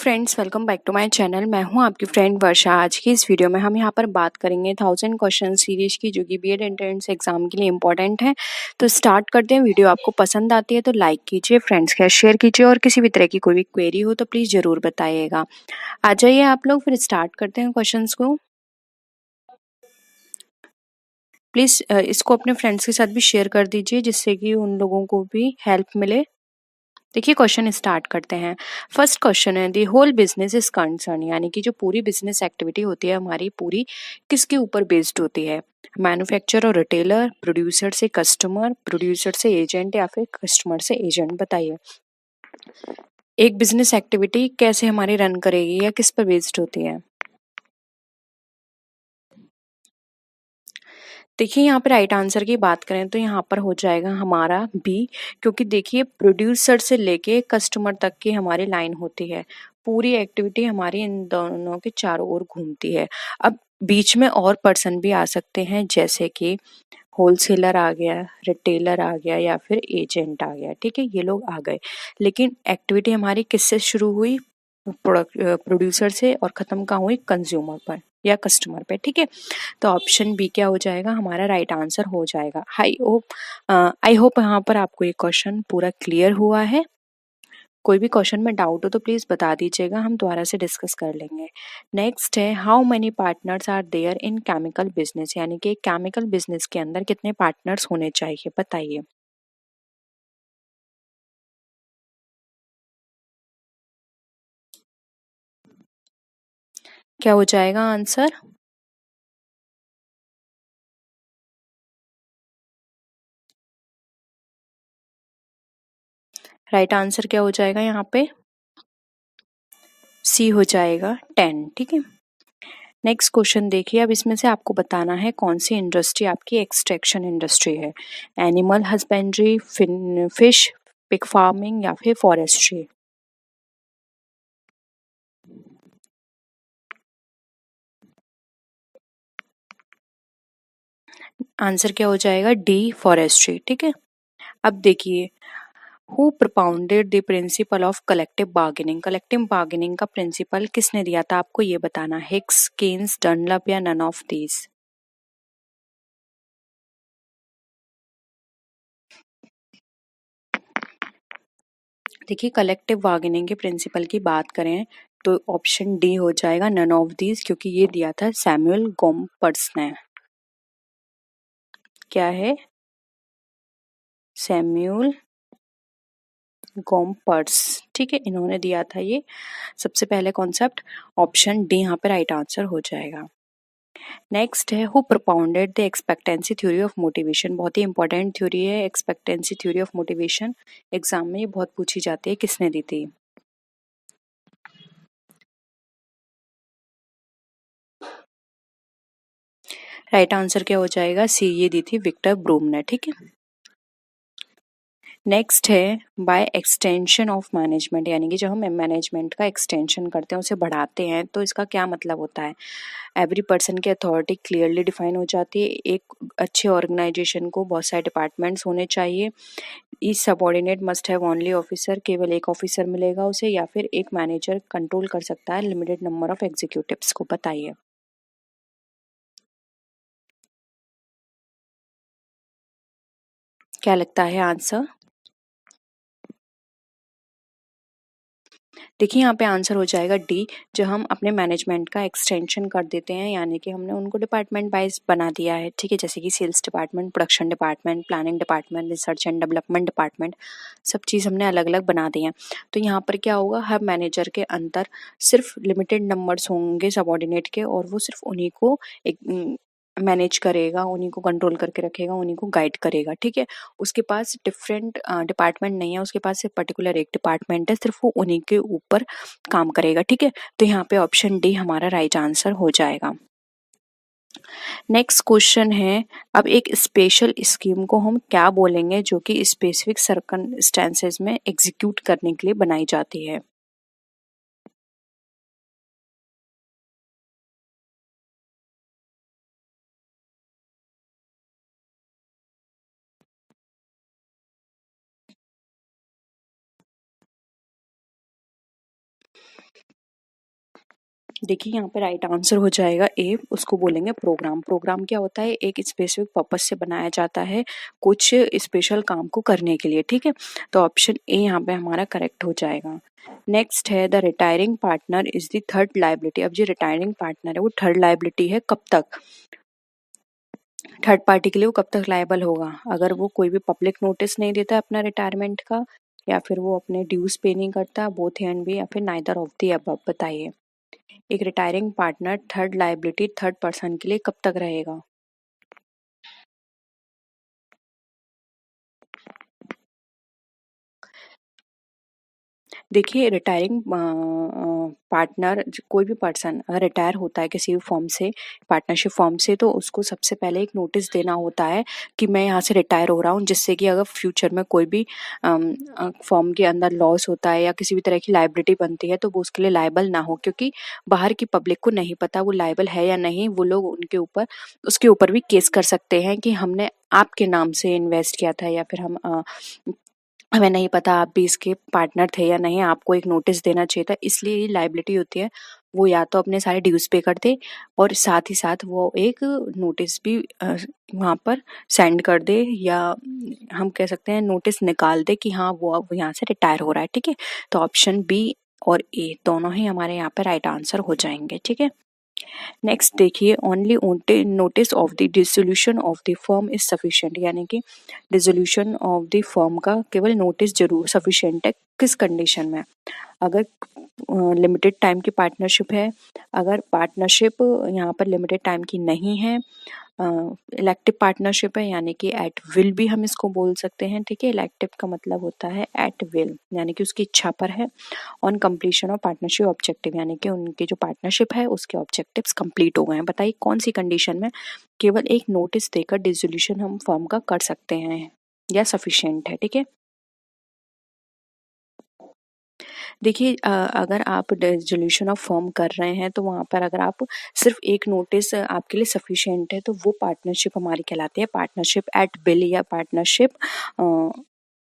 Friends, welcome back to my channel. मैं हूं आपकी फ्रेंड वर्षा। आज की इस वीडियो में हम यहां पर बात करेंगे 1000 क्वेश्चन सीरीज की, जो कि बीएड एंट्रेंस एग्जाम के लिए इंपॉर्टेंट है। तो स्टार्ट करते हैं। वीडियो आपको पसंद आती है तो लाइक कीजिए, फ्रेंड्स के साथ शेयर कीजिए, और किसी भी तरह की कोई भी क्वेरी हो तो प्लीज़ ज़रूर बताइएगा। आ जाइए आप लोग, फिर स्टार्ट करते हैं क्वेश्चंस को। प्लीज़ इसको अपने फ्रेंड्स के साथ भी शेयर कर दीजिए, जिससे कि उन लोगों को भी हेल्प मिले। देखिए, क्वेश्चन स्टार्ट करते हैं। फर्स्ट क्वेश्चन है, the whole business is concern, यानी कि जो पूरी बिजनेस एक्टिविटी होती है हमारी, पूरी किसके ऊपर बेस्ड होती है? मैन्युफैक्चरर और रिटेलर, प्रोड्यूसर से कस्टमर, प्रोड्यूसर से एजेंट, या फिर कस्टमर से एजेंट? बताइए, एक बिजनेस एक्टिविटी कैसे हमारी रन करेगी या किस पर बेस्ड होती है? देखिए, यहाँ पे राइट आंसर की बात करें तो यहाँ पर हो जाएगा हमारा बी, क्योंकि देखिए प्रोड्यूसर से लेके कस्टमर तक की हमारी लाइन होती है। पूरी एक्टिविटी हमारी इन दोनों के चारों ओर घूमती है। अब बीच में और पर्सन भी आ सकते हैं, जैसे कि होलसेलर आ गया, रिटेलर आ गया, या फिर एजेंट आ गया। ठीक है, ये लोग आ गए, लेकिन एक्टिविटी हमारी किससे शुरू हुई? प्रोड्यूसर से, और खत्म कहाँ हुई? कंज्यूमर पर या कस्टमर पे। ठीक है, तो ऑप्शन बी क्या हो जाएगा? हमारा राइट आंसर हो जाएगा। आई होप यहाँ पर आपको ये क्वेश्चन पूरा क्लियर हुआ है। कोई भी क्वेश्चन में डाउट हो तो प्लीज बता दीजिएगा, हम दोबारा से डिस्कस कर लेंगे। नेक्स्ट है, how many partners are there in chemical business, यानी कि केमिकल बिजनेस के अंदर कितने पार्टनर्स होने चाहिए? बताइए। क्या हो जाएगा आंसर? राइट आंसर क्या हो जाएगा यहाँ पे? सी हो जाएगा, 10। ठीक है, नेक्स्ट क्वेश्चन देखिए। अब इसमें से आपको बताना है कौन सी इंडस्ट्री आपकी एक्सट्रैक्शन इंडस्ट्री है। Animal husbandry, fish, pig farming, या फिर फॉरेस्ट्री? आंसर क्या हो जाएगा? D, forestry. ठीक है, अब देखिए, who propounded the principle of collective bargaining? Collective bargaining का प्रिंसिपल किसने दिया था? आपको ये बताना। हिक्स, केन्स, डनलप, या नन ऑफ दीज? देखिए, कलेक्टिव बार्गेनिंग के प्रिंसिपल की बात करें तो ऑप्शन डी हो जाएगा, नन ऑफ दीज, क्योंकि ये दिया था सैमुअल गोम्पर्स ने। क्या है? सैमुअल गोम्पर्स। ठीक है, इन्होंने दिया था ये सबसे पहले कॉन्सेप्ट। ऑप्शन डी यहाँ पे राइट आंसर हो जाएगा। नेक्स्ट है, who propounded the expectancy theory of motivation? बहुत ही इंपॉर्टेंट थ्योरी है expectancy theory of motivation. Exam में ये बहुत पूछी जाती है, किसने दी थी? राइट आंसर क्या हो जाएगा? सी, ये दी थी विक्टर ब्रूम ने। ठीक है, नेक्स्ट है, बाय एक्सटेंशन ऑफ मैनेजमेंट, यानी कि जब हम मैनेजमेंट का एक्सटेंशन करते हैं, उसे बढ़ाते हैं, तो इसका क्या मतलब होता है? एवरी पर्सन की अथॉरिटी क्लियरली डिफाइन हो जाती है। एक अच्छे ऑर्गेनाइजेशन को बहुत सारे डिपार्टमेंट्स होने चाहिए। Each subordinate must have only officer, केवल एक ऑफिसर मिलेगा उसे, या फिर एक मैनेजर कंट्रोल कर सकता है लिमिटेड नंबर ऑफ एग्जीक्यूटिव्स को? बताइए। क्या लगता है आंसर? देखिए, यहाँ पे आंसर हो जाएगा डी। जो हम अपने मैनेजमेंट का एक्सटेंशन कर देते हैं, यानी कि हमने उनको डिपार्टमेंट वाइज बना दिया है। ठीक है, जैसे कि sales department, production department, planning department, research and development department, सब चीज़ हमने अलग अलग बना दी है। तो यहाँ पर क्या होगा, हर मैनेजर के अंदर सिर्फ लिमिटेड नंबर्स होंगे सबॉर्डिनेट के, और वो सिर्फ उन्हीं को एक मैनेज करेगा, उन्हीं को कंट्रोल करके रखेगा, उन्हीं को गाइड करेगा। ठीक है, उसके पास डिफरेंट डिपार्टमेंट नहीं है, उसके पास सिर्फ पर्टिकुलर एक डिपार्टमेंट है, सिर्फ वो उन्हीं के ऊपर काम करेगा। ठीक है, तो यहाँ पे ऑप्शन डी हमारा राइट आंसर हो जाएगा। नेक्स्ट क्वेश्चन है, अब एक स्पेशल स्कीम को हम क्या बोलेंगे जो कि स्पेसिफिक सर्कमस्टेंसेस में एग्जीक्यूट करने के लिए बनाई जाती है? देखिए यहाँ पे राइट आंसर हो जाएगा ए, उसको बोलेंगे प्रोग्राम। प्रोग्राम क्या होता है, एक स्पेसिफिक पर्पस से बनाया जाता है कुछ स्पेशल काम को करने के लिए, ठीक है। तो ऑप्शन ए यहाँ पे हमारा करेक्ट हो जाएगा। नेक्स्ट है the retiring partner is the third liability. अब जो रिटायरिंग पार्टनर है वो थर्ड लाइबिलिटी है, कब तक, थर्ड पार्टी के लिए वो कब तक लायबल होगा, अगर वो कोई भी पब्लिक नोटिस नहीं देता अपना रिटायरमेंट का, या फिर वो अपने ड्यूज पे नहीं करता, बोथ एंड भी, या फिर नाइदर ऑफ दी अबव। बताइए एक retiring partner third liability third person के लिए कब तक रहेगा। देखिए रिटायरिंग पार्टनर कोई भी पर्सन अगर रिटायर होता है किसी भी फॉर्म से, पार्टनरशिप फॉर्म से, तो उसको सबसे पहले एक नोटिस देना होता है कि मैं यहाँ से रिटायर हो रहा हूँ, जिससे कि अगर फ्यूचर में कोई भी फॉर्म के अंदर लॉस होता है या किसी भी तरह की लाइबिलिटी बनती है तो वो उसके लिए लायबल ना हो, क्योंकि बाहर की पब्लिक को नहीं पता वो लायबल है या नहीं। वो लोग उनके ऊपर उसके ऊपर भी केस कर सकते हैं कि हमने आपके नाम से इन्वेस्ट किया था, या फिर हमें नहीं पता आप भी इसके पार्टनर थे या नहीं, आपको एक नोटिस देना चाहिए था। इसलिए ये लायबिलिटी होती है, वो या तो अपने सारे ड्यूज पे कर दे और साथ ही साथ वो एक नोटिस भी वहाँ पर सेंड कर दे, या हम कह सकते हैं नोटिस निकाल दे कि हाँ वो अब यहाँ से रिटायर हो रहा है, ठीक है। तो ऑप्शन बी और ए दोनों ही हमारे यहाँ पे राइट आंसर हो जाएंगे, ठीक है। नेक्स्ट देखिए only notice of the dissolution of the firm is sufficient, यानी कि डिसोल्यूशन ऑफ द फर्म का केवल नोटिस जरूर सफिशिएंट है, किस कंडीशन में, अगर लिमिटेड टाइम की पार्टनरशिप है, अगर पार्टनरशिप यहाँ पर लिमिटेड टाइम की नहीं है, इलेक्टिव पार्टनरशिप है यानी कि एट विल भी हम इसको बोल सकते हैं, ठीक है। इलेक्टिव का मतलब होता है एट विल, यानी कि उसकी इच्छा पर है। On completion of partnership objective, यानी कि उनकी जो पार्टनरशिप है उसके ऑब्जेक्टिव्स कंप्लीट हो गए हैं। बताइए कौन सी कंडीशन में केवल एक नोटिस देकर डिसोल्यूशन हम फर्म का कर सकते हैं या सफिशिएंट है, ठीक है। देखिए अगर आप डिसोल्यूशन ऑफ फर्म कर रहे हैं तो वहाँ पर अगर आप सिर्फ एक नोटिस आपके लिए सफिशिएंट है तो वो पार्टनरशिप हमारी कहलाती है पार्टनरशिप एट विल या पार्टनरशिप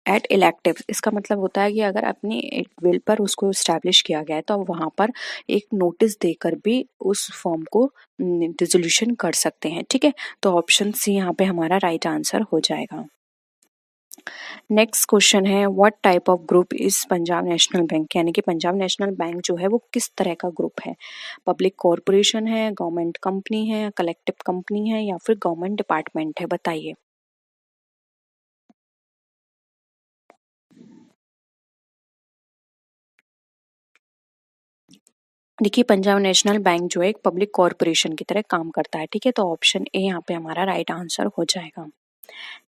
एट इलेक्टिव। इसका मतलब होता है कि अगर अपनी एक विल पर उसको इस्टेब्लिश किया गया है तो आप वहाँ पर एक नोटिस देकर भी उस फॉर्म को डिसोल्यूशन कर सकते हैं, ठीक है। तो ऑप्शन सी यहाँ पे हमारा राइट आंसर हो जाएगा। नेक्स्ट क्वेश्चन है what type of group is Punjab national bank, यानी कि पंजाब नेशनल बैंक जो है वो किस तरह का ग्रुप है, पब्लिक कॉरपोरेशन है, गवर्नमेंट कंपनी है, कलेक्टिव कंपनी है, या फिर गवर्नमेंट डिपार्टमेंट है। बताइए देखिए पंजाब नेशनल बैंक जो है एक पब्लिक कॉरपोरेशन की तरह काम करता है, ठीक है। तो ऑप्शन ए यहाँ पे हमारा राइट आंसर हो जाएगा।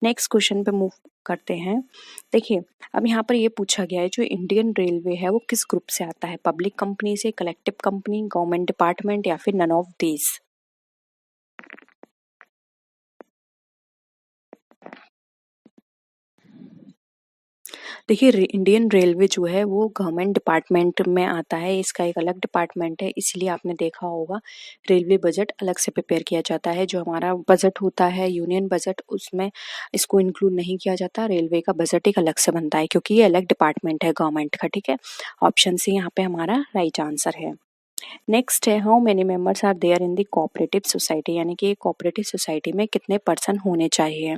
नेक्स्ट क्वेश्चन पे मूव करते हैं। देखिए अब यहाँ पर ये पूछा गया है जो इंडियन रेलवे है वो किस ग्रुप से आता है, पब्लिक कंपनी से, कलेक्टिव कंपनी, गवर्नमेंट डिपार्टमेंट, या फिर नन ऑफ दीज। देखिए इंडियन रेलवे जो है वो गवर्नमेंट डिपार्टमेंट में आता है, इसका एक अलग डिपार्टमेंट है, इसलिए आपने देखा होगा रेलवे बजट अलग से प्रिपेयर किया जाता है। जो हमारा बजट होता है यूनियन बजट उसमें इसको इंक्लूड नहीं किया जाता, रेलवे का बजट एक अलग से बनता है क्योंकि ये अलग डिपार्टमेंट है गवर्नमेंट का, ठीक है। ऑप्शन सी यहाँ पे हमारा राइट आंसर है। नेक्स्ट है how many members are there in the cooperative society, यानी कि कोऑपरेटिव सोसाइटी में कितने पर्सन होने चाहिए।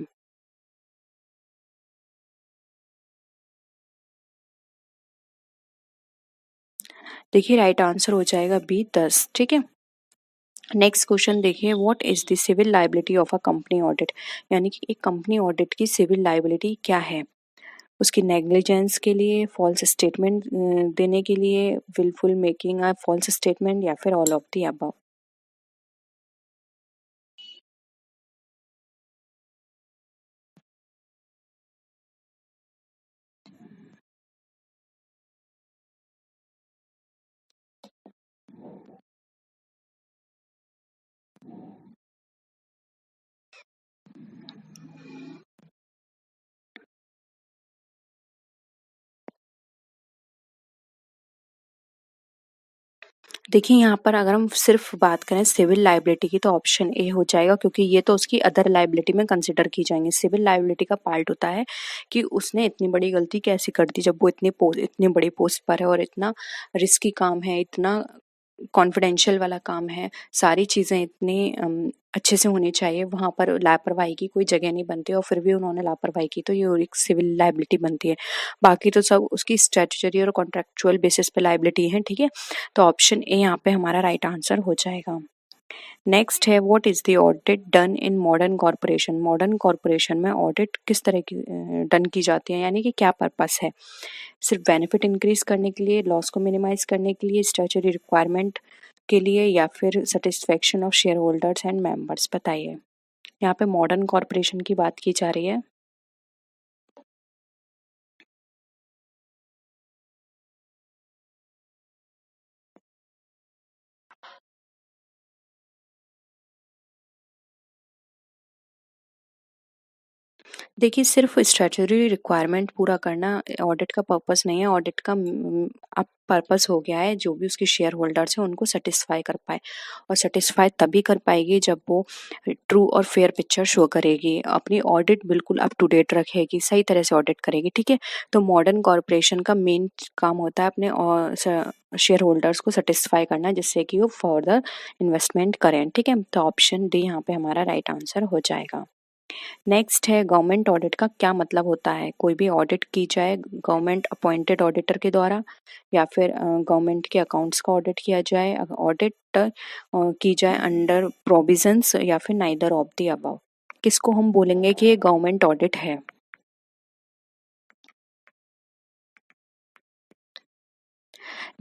देखिए राइट आंसर हो जाएगा बी 10, ठीक है। नेक्स्ट क्वेश्चन देखिए what is the civil liability of a company audit, यानी कि एक कंपनी ऑडिट की सिविल लाइबिलिटी क्या है, उसकी नेग्लिजेंस के लिए, फॉल्स स्टेटमेंट देने के लिए, wilful making a false statement, या फिर ऑल ऑफ द अबव। देखिए यहाँ पर अगर हम सिर्फ बात करें सिविल लाइबिलिटी की तो ऑप्शन ए हो जाएगा, क्योंकि ये तो उसकी अदर लाइबिलिटी में कंसिडर की जाएंगी। सिविल लाइबिलिटी का पार्ट होता है कि उसने इतनी बड़ी गलती कैसे कर दी जब वो इतनी बड़ी पोस्ट पर है और इतना रिस्की काम है, इतना कॉन्फिडेंशियल वाला काम है, सारी चीज़ें इतनी अच्छे से होनी चाहिए, वहाँ पर लापरवाही की कोई जगह नहीं बनती और फिर भी उन्होंने लापरवाही की तो ये और एक सिविल लायबिलिटी बनती है। बाकी तो सब उसकी स्टैट्यूटरी और कॉन्ट्रेक्चुअल बेसिस पे लायबिलिटी है, ठीक है? तो ऑप्शन ए यहाँ पे हमारा राइट आंसर हो जाएगा। नेक्स्ट है what is the audit done in modern corporation. Modern corporation में ऑडिट किस तरह की डन की जाती है, यानी कि क्या पर्पस है? सिर्फ बेनिफिट इंक्रीज करने के लिए, लॉस को मिनिमाइज करने के लिए, स्टैट्यूटरी रिक्वायरमेंट के लिए, या फिर satisfaction of share holders and members? बताइए। यहाँ पे मॉडर्न कॉरपोरेशन की बात की जा रही है। देखिए, सिर्फ स्टैट्यूटरी रिक्वायरमेंट पूरा करना ऑडिट का पर्पस नहीं है। ऑडिट का अब पर्पस हो गया है जो भी उसके शेयर होल्डर्स हैं उनको सेटिस्फाई कर पाए, और सेटिस्फाई तभी कर पाएगी जब वो ट्रू और फेयर पिक्चर शो करेगी, अपनी ऑडिट बिल्कुल अप टू डेट रखेगी, सही तरह से ऑडिट करेगी, ठीक है? तो मॉडर्न कॉरपोरेशन का मेन काम होता है अपने शेयर होल्डर्स को सेटिस्फाई करना, जिससे कि वो फर्दर इन्वेस्टमेंट करें, ठीक है? तो ऑप्शन डी यहाँ पे हमारा राइट आंसर हो जाएगा। नेक्स्ट है गवर्नमेंट ऑडिट का क्या मतलब होता है? कोई भी ऑडिट की जाए गवर्नमेंट अपॉइंटेड ऑडिटर के द्वारा, या फिर गवर्नमेंट के अकाउंट्स का ऑडिट किया जाए, ऑडिट की जाए अंडर प्रोविजंस, या फिर नाइदर ऑफ द अबव। किसको हम बोलेंगे कि ये गवर्नमेंट ऑडिट है?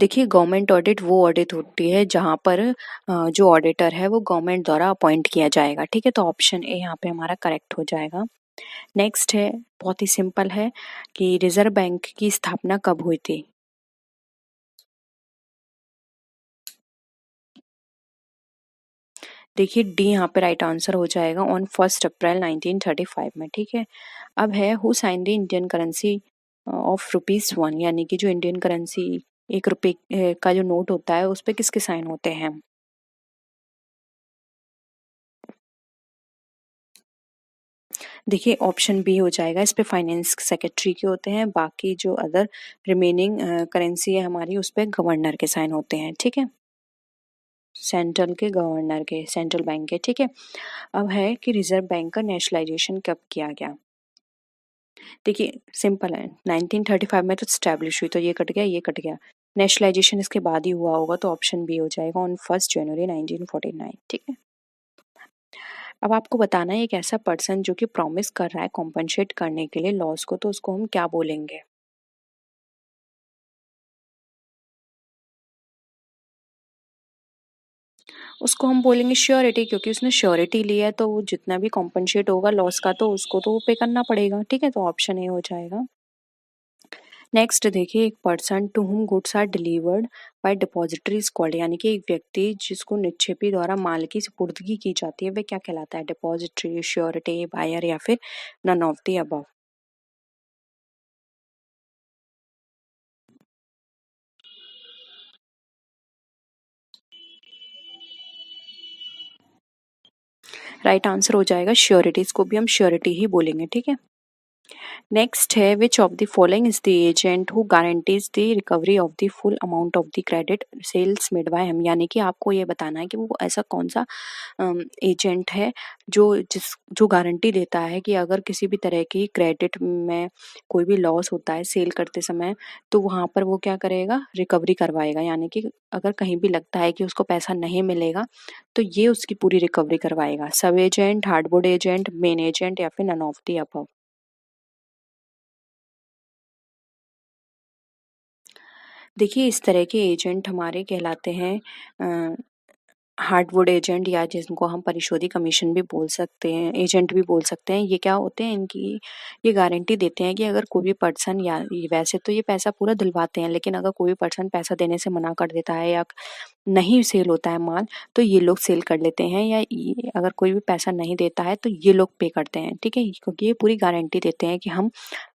देखिए, गवर्नमेंट ऑडिट वो ऑडिट होती है जहाँ पर जो ऑडिटर है वो गवर्नमेंट द्वारा अपॉइंट किया जाएगा, ठीक है? तो ऑप्शन ए यहाँ पे हमारा करेक्ट हो जाएगा। नेक्स्ट है, बहुत ही सिंपल है, कि रिजर्व बैंक की स्थापना कब हुई थी? देखिए, डी यहाँ पे राइट आंसर हो जाएगा, ऑन 1 अप्रैल 1935 में, ठीक है? अब है who sign the Indian currency of ₹1, यानी कि जो इंडियन करेंसी 1 रुपए का जो नोट होता है उस पे किसके साइन होते हैं? देखिए, ऑप्शन बी हो जाएगा, इस पे फाइनेंस सेक्रेटरी के होते हैं, बाकी जो अदर रिमेनिंग करेंसी है हमारी उस पे गवर्नर के साइन होते हैं, ठीक है? सेंट्रल के गवर्नर के, सेंट्रल बैंक के, ठीक है? अब है कि रिजर्व बैंक का नेशनलाइजेशन कब किया गया? देखिए, सिंपल है, 1935 में तो स्टैब्लिश हुई, तो ये कट गया, ये कट गया। नेशनलाइजेशन इसके बाद ही हुआ होगा, तो ऑप्शन बी हो जाएगा, ऑन 1 जनवरी 1949, ठीक है? अब आपको बताना है एक ऐसा पर्सन जो कि प्रॉमिस कर रहा है कॉम्पनसेट करने के लिए लॉस को, तो उसको हम क्या बोलेंगे? उसको हम बोलेंगे श्योरिटी, क्योंकि उसने श्योरिटी लिया है तो वो जितना भी कॉम्पनसेट होगा लॉस का तो उसको तो पे करना पड़ेगा, ठीक है? तो ऑप्शन ए हो जाएगा। नेक्स्ट देखिए, एक person to whom goods are delivered by depository is called, यानी कि एक व्यक्ति जिसको निक्षेपी द्वारा माल की सुपुर्दगी की जाती है वह क्या कहलाता है? डिपॉजिटरी, श्योरिटी, बायर, या फिर none of the above? Right answer हो जाएगा श्योरिटी, इसको भी हम श्योरिटी ही बोलेंगे, ठीक है? नेक्स्ट है, which of the following is the agent who guarantees the recovery of the full amount of the credit sales made by him, यानी कि आपको ये बताना है कि वो ऐसा कौन सा एजेंट है जो गारंटी देता है कि अगर किसी भी तरह की क्रेडिट में कोई भी लॉस होता है सेल करते समय, तो वहाँ पर वो क्या करेगा? रिकवरी करवाएगा, यानी कि अगर कहीं भी लगता है कि उसको पैसा नहीं मिलेगा तो ये उसकी पूरी रिकवरी करवाएगा। सब agent, hardboard agent, main agent, या फिर नन ऑफ द अबव? देखिए, इस तरह के एजेंट हमारे कहलाते हैं हार्डवुड एजेंट, या जिनको हम परिशोधी कमीशन भी बोल सकते हैं, एजेंट भी बोल सकते हैं। ये क्या होते हैं? इनकी ये गारंटी देते हैं कि अगर कोई भी पर्सन, या वैसे तो ये पैसा पूरा दिलवाते हैं, लेकिन अगर कोई भी पर्सन पैसा देने से मना कर देता है या नहीं सेल होता है माल, तो ये लोग सेल कर लेते हैं, या ये अगर कोई भी पैसा नहीं देता है तो ये लोग पे करते हैं, ठीक है? क्योंकि ये पूरी गारंटी देते हैं कि हम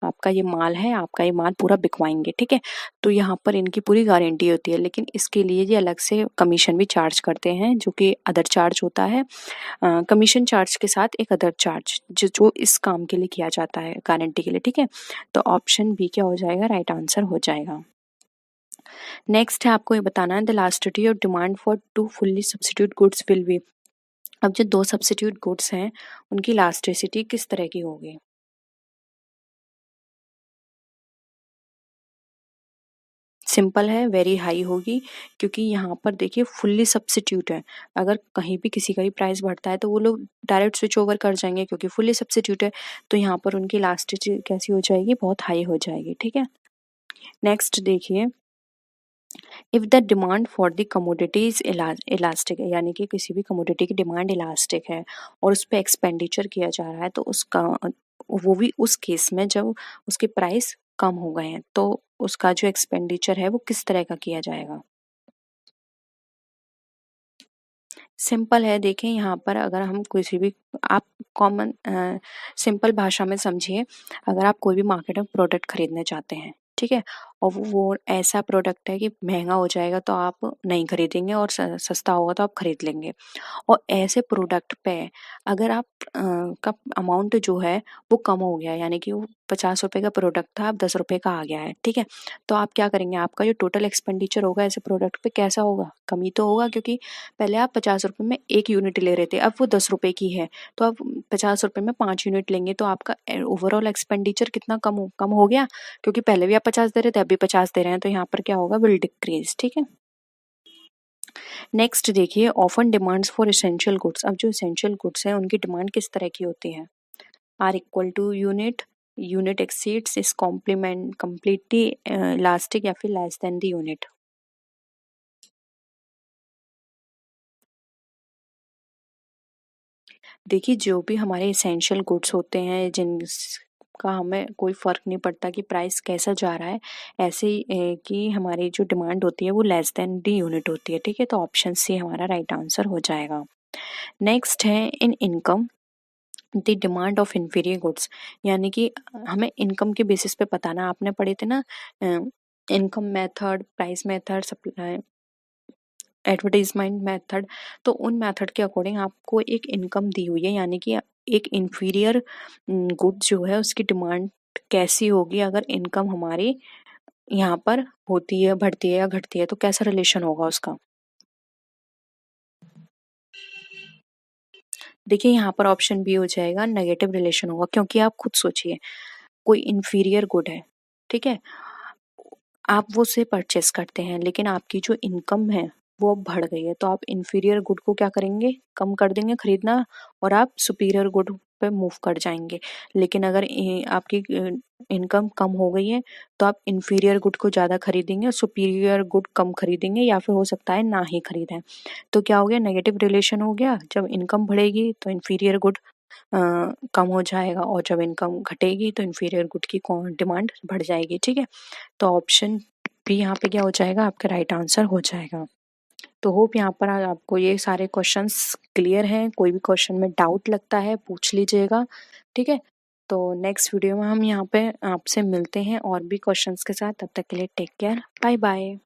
आपका ये माल है, आपका ये माल पूरा बिकवाएंगे, ठीक है? तो यहाँ पर इनकी पूरी गारंटी होती है, लेकिन इसके लिए ये अलग से कमीशन भी चार्ज करते हैं, जो कि अदर चार्ज होता है। कमीशन चार्ज के साथ एक अदर चार्ज जो इस काम के लिए किया जाता है, गारंटी के लिए, ठीक है? तो ऑप्शन बी क्या हो जाएगा? राइट आंसर हो जाएगा। नेक्स्ट है आपको ये बताना है the elasticity of demand for two fully substitute goods will be. अब जो दो सब्स्टिट्यूट गुड्स हैं उनकी इलास्टिसिटी किस तरह की होगी। सिंपल है, वेरी हाई होगी, क्योंकि यहाँ पर देखिए फुल्ली सब्स्टिट्यूट है। अगर कहीं भी किसी का भी प्राइस बढ़ता है तो वो लोग डायरेक्ट स्विच ओवर कर जाएंगे, क्योंकि फुल्ली सब्स्टिट्यूट है। तो यहाँ पर उनकी इलास्टिसिटी कैसी हो जाएगी, बहुत हाई हो जाएगी। ठीक है, नेक्स्ट देखिए, if the demand for the commodity is elastic है, यानी कि किसी भी कमोडिटी की डिमांड इलास्टिक है और उस पर एक्सपेंडिचर किया जा रहा है, तो उसका वो भी उस केस में जब उसके प्राइस कम हो गए हैं, तो उसका जो एक्सपेंडिचर है वो किस तरह का किया जाएगा। सिंपल है, देखें यहाँ पर अगर हम किसी भी, आप कॉमन सिंपल भाषा में समझिए, अगर आप कोई भी मार्केट में प्रोडक्ट खरीदने चाहते हैं, ठीक है, और वो ऐसा प्रोडक्ट है कि महंगा हो जाएगा तो आप नहीं खरीदेंगे और सस्ता होगा तो आप खरीद लेंगे। और ऐसे प्रोडक्ट पे अगर आप का अमाउंट जो है वो कम हो गया, यानी कि वो 50 रुपए का प्रोडक्ट था, अब 10 रुपए का आ गया है, ठीक है, तो आप क्या करेंगे, आपका जो टोटल एक्सपेंडिचर होगा ऐसे प्रोडक्ट पे कैसा होगा, कमी तो होगा, क्योंकि पहले आप 50 रुपए में एक यूनिट ले रहे थे, अब वो 10 रुपए की है, तो आप 50 रुपए में 5 यूनिट लेंगे, तो आपका ओवरऑल एक्सपेंडिचर कितना कम हो गया, क्योंकि पहले भी आप 50 दे रहे थे, अभी 50 दे रहे हैं, तो यहाँ पर क्या होगा, विल डिक्रीज। ठीक है, नेक्स्ट देखिए, often demands for essential goods. अब जो एसेंशियल गुड्स हैं उनकी डिमांड किस तरह की होती है, are equal to unit, unit exceeds is complement completely elastic, या फिर लेस देन द यूनिट। देखिए, जो भी हमारे एसेंशियल गुड्स होते हैं जिनका हमें कोई फ़र्क नहीं पड़ता कि प्राइस कैसा जा रहा है, ऐसे ही कि हमारी जो डिमांड होती है वो लेस देन डी यूनिट होती है। ठीक है, तो ऑप्शन सी हमारा राइट आंसर हो जाएगा। नेक्स्ट है इन income the demand of inferior goods, यानी कि हमें इनकम के बेसिस पे बताना, आपने पढ़े थे ना income method, price method, supply, advertisement method, तो उन मेथड के अकॉर्डिंग आपको एक इनकम दी हुई है, यानी कि एक इंफीरियर गुड जो है उसकी डिमांड कैसी होगी अगर इनकम हमारी यहाँ पर होती है, बढ़ती है या घटती है, तो कैसा रिलेशन होगा उसका। देखिए, यहाँ पर ऑप्शन बी हो जाएगा, नेगेटिव रिलेशन होगा, क्योंकि आप खुद सोचिए, कोई इंफीरियर गुड है, ठीक है, आप वो से परचेस करते हैं, लेकिन आपकी जो इनकम है वो अब बढ़ गई है, तो आप इंफीरियर गुड को क्या करेंगे, कम कर देंगे खरीदना, और आप सुपीरियर गुड पे मूव कर जाएंगे। लेकिन अगर आपकी इनकम कम हो गई है तो आप इंफीरियर गुड को ज़्यादा खरीदेंगे और सुपीरियर गुड कम खरीदेंगे, या फिर हो सकता है ना ही खरीदें। तो क्या हो गया, नेगेटिव रिलेशन हो गया, जब इनकम बढ़ेगी तो इंफीरियर गुड कम हो जाएगा, और जब इनकम घटेगी तो इंफीरियर गुड की डिमांड बढ़ जाएगी। ठीक है, तो ऑप्शन बी यहाँ पे क्या हो जाएगा, आपका राइट आंसर हो जाएगा। तो होप यहाँ पर आज आपको ये सारे क्वेश्चंस क्लियर हैं, कोई भी क्वेश्चन में डाउट लगता है पूछ लीजिएगा। ठीक है, तो नेक्स्ट वीडियो में हम यहाँ पे आपसे मिलते हैं और भी क्वेश्चंस के साथ, तब तक के लिए टेक केयर, बाय बाय।